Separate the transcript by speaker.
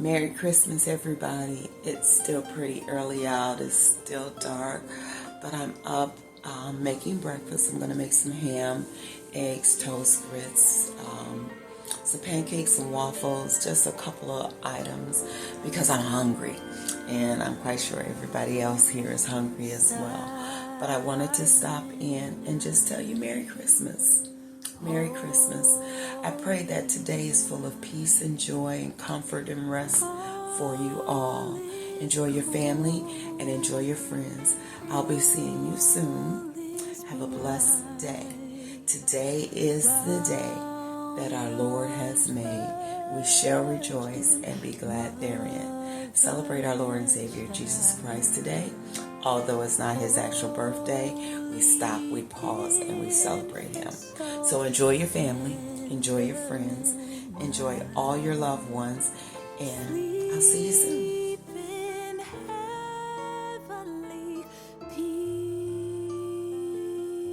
Speaker 1: Merry Christmas, everybody. It's still pretty early out. It's still dark, but I'm up making breakfast. I'm going to make some ham, eggs, toast, grits, some pancakes and waffles, just a couple of items because I'm hungry. And I'm quite sure everybody else here is hungry as well. But I wanted to stop in and just tell you Merry Christmas. Merry Christmas. I pray that today is full of peace and joy and comfort and rest for you all. Enjoy your family and enjoy your friends. I'll be seeing you soon. Have a blessed day. Today is the day that our Lord has made. We shall rejoice and be glad therein. Celebrate our Lord and Savior Jesus Christ today. Although it's not his actual birthday, we stop, we pause, and we celebrate him. So enjoy your family, enjoy your friends, enjoy all your loved ones, and I'll see you soon.